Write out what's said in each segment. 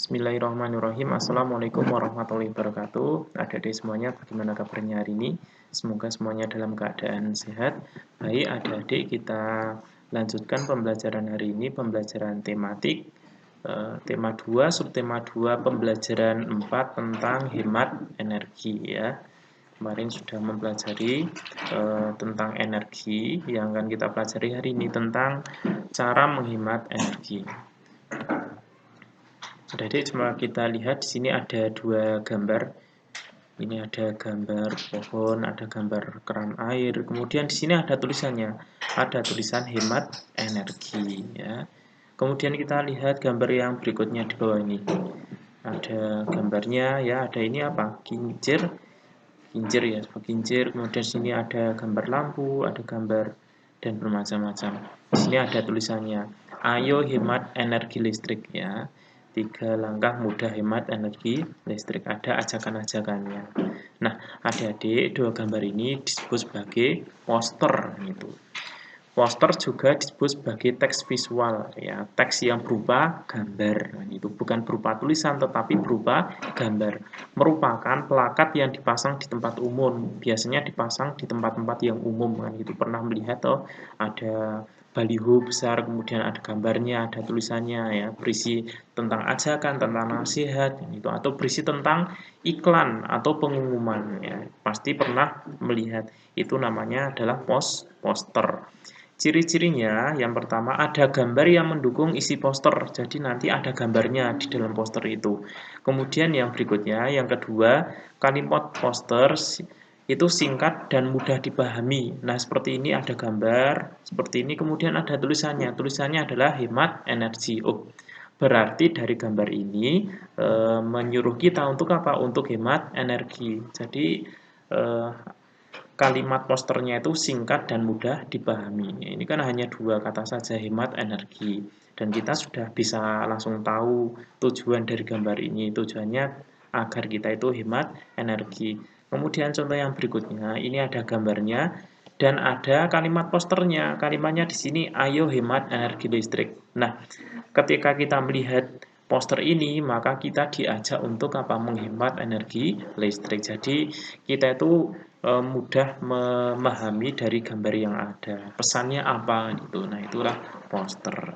Bismillahirrahmanirrahim. Assalamualaikum warahmatullahi wabarakatuh. Adik-adik semuanya, bagaimana kabarnya hari ini? Semoga semuanya dalam keadaan sehat. Baik, adik-adik, kita lanjutkan pembelajaran hari ini, pembelajaran tematik. Tema 2, subtema 2, pembelajaran 4 tentang hemat energi ya. Kemarin sudah mempelajari tentang energi, yang akan kita pelajari hari ini tentang cara menghemat energi. Jadi cuma kita lihat di sini ada dua gambar. Ini ada gambar pohon, ada gambar keran air. Kemudian di sini ada tulisannya, ada tulisan hemat energi ya. Kemudian kita lihat gambar yang berikutnya di bawah ini. Ada gambarnya ya, ada ini apa? Kincir ya, kincir. Kemudian di sini ada gambar lampu, ada gambar dan bermacam-macam. Di sini ada tulisannya, ayo hemat energi listrik ya. 3 langkah mudah hemat energi listrik. Ada ajakan-ajakannya. Nah, adik-adik, dua gambar ini disebut sebagai poster gitu. Poster juga disebut sebagai teks visual ya, teks yang berupa gambar. Itu bukan berupa tulisan tetapi berupa gambar. Merupakan plakat yang dipasang di tempat umum. Biasanya dipasang di tempat-tempat yang umum kan itu. Pernah melihat ada baliho besar, kemudian ada gambarnya, ada tulisannya ya, berisi tentang ajakan, tentang nasihat itu, atau berisi tentang iklan atau pengumuman ya. Pasti pernah melihat. Itu namanya adalah poster. Ciri-cirinya yang pertama ada gambar yang mendukung isi poster. Jadi nanti ada gambarnya di dalam poster itu. Kemudian yang berikutnya, yang kedua, kalimat poster itu singkat dan mudah dipahami. Nah, seperti ini ada gambar, seperti ini kemudian ada tulisannya. Tulisannya adalah hemat energi. Oh, berarti dari gambar ini menyuruh kita untuk apa? Untuk hemat energi. Jadi kalimat posternya itu singkat dan mudah dipahami. Ini kan hanya dua kata saja, hemat energi. Dan kita sudah bisa langsung tahu tujuan dari gambar ini. Tujuannya agar kita itu hemat energi. Kemudian contoh yang berikutnya, ini ada gambarnya dan ada kalimat posternya. Kalimatnya di sini, ayo hemat energi listrik. Nah, ketika kita melihat poster ini, maka kita diajak untuk apa? Menghemat energi listrik. Jadi kita itu mudah memahami dari gambar yang ada. Pesannya apa gitu. Nah, itulah poster.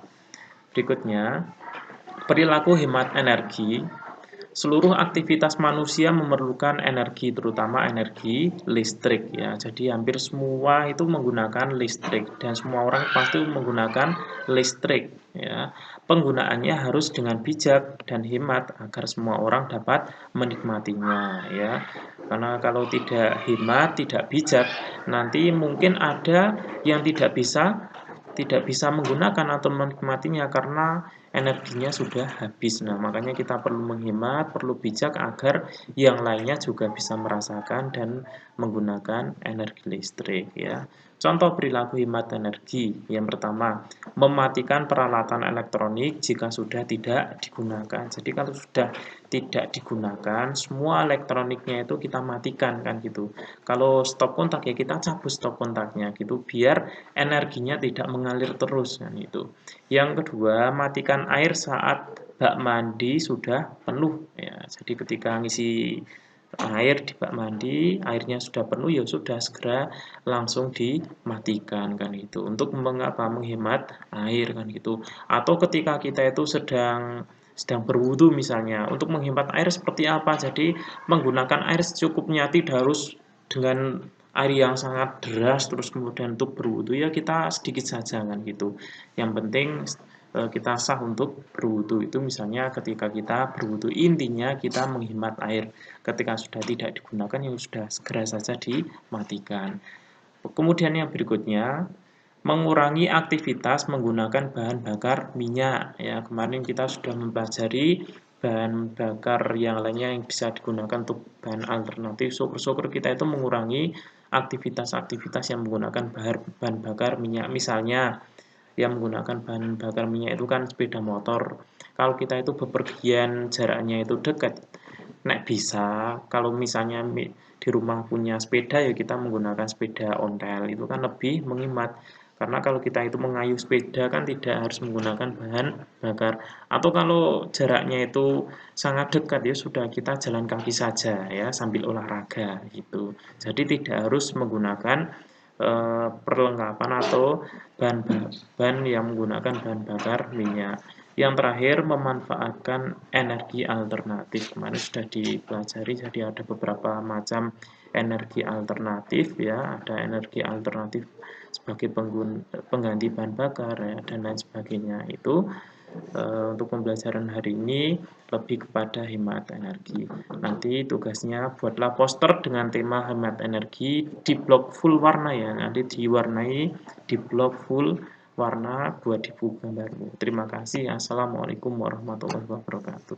Berikutnya, perilaku hemat energi. Seluruh aktivitas manusia memerlukan energi, terutama energi listrik ya. Jadi hampir semua itu menggunakan listrik dan semua orang pasti menggunakan listrik ya. Penggunaannya harus dengan bijak dan hemat agar semua orang dapat menikmatinya ya. Karena kalau tidak hemat, tidak bijak, nanti mungkin ada yang tidak bisa menggunakan atau menikmatinya karena energinya sudah habis. Nah, makanya kita perlu menghemat, perlu bijak agar yang lainnya juga bisa merasakan dan menggunakan energi listrik ya. Contoh perilaku hemat energi. Yang pertama, mematikan peralatan elektronik jika sudah tidak digunakan. Jadi kalau sudah tidak digunakan, semua elektroniknya itu kita matikan kan gitu. Kalau stop kontak ya kita cabut stop kontaknya gitu biar energinya tidak mengalir terus kan itu. Yang kedua, matikan air saat bak mandi sudah penuh ya. Jadi ketika ngisi air di bak mandi, airnya sudah penuh ya sudah segera langsung dimatikan kan itu. Untuk menghemat air kan gitu. Atau ketika kita itu sedang berwudu misalnya, untuk menghemat air seperti apa? Jadi menggunakan air secukupnya, tidak harus dengan air yang sangat deras terus kemudian untuk berwudu ya kita sedikit saja kan gitu. Yang penting kita sah untuk berwudu itu misalnya ketika kita berwudu intinya kita menghemat air. Ketika sudah tidak digunakan ya sudah segera saja dimatikan. Kemudian yang berikutnya mengurangi aktivitas menggunakan bahan bakar minyak ya. Kemarin kita sudah mempelajari bahan bakar yang lainnya yang bisa digunakan untuk bahan alternatif. Syukur-syukur kita itu mengurangi aktivitas-aktivitas yang menggunakan bahan bakar minyak. Misalnya yang menggunakan bahan bakar minyak itu kan sepeda motor. Kalau kita itu bepergian jaraknya itu dekat, nek bisa kalau misalnya di rumah punya sepeda ya kita menggunakan sepeda ontel itu kan lebih menghemat. Karena kalau kita itu mengayuh sepeda kan tidak harus menggunakan bahan bakar. Atau kalau jaraknya itu sangat dekat ya sudah kita jalan kaki saja ya sambil olahraga gitu. Jadi tidak harus menggunakan perlengkapan atau bahan yang menggunakan bahan bakar minyak. Yang terakhir, memanfaatkan energi alternatif. Kemarin sudah dipelajari, jadi ada beberapa macam energi alternatif ya, ada energi alternatif sebagai pengganti bahan bakar ya, dan lain sebagainya. Itu untuk pembelajaran hari ini lebih kepada hemat energi. Nanti tugasnya buatlah poster dengan tema hemat energi di blok full warna ya. Nanti diwarnai di blok full warna buat di buku gambarmu. Terima kasih. Assalamualaikum warahmatullahi wabarakatuh.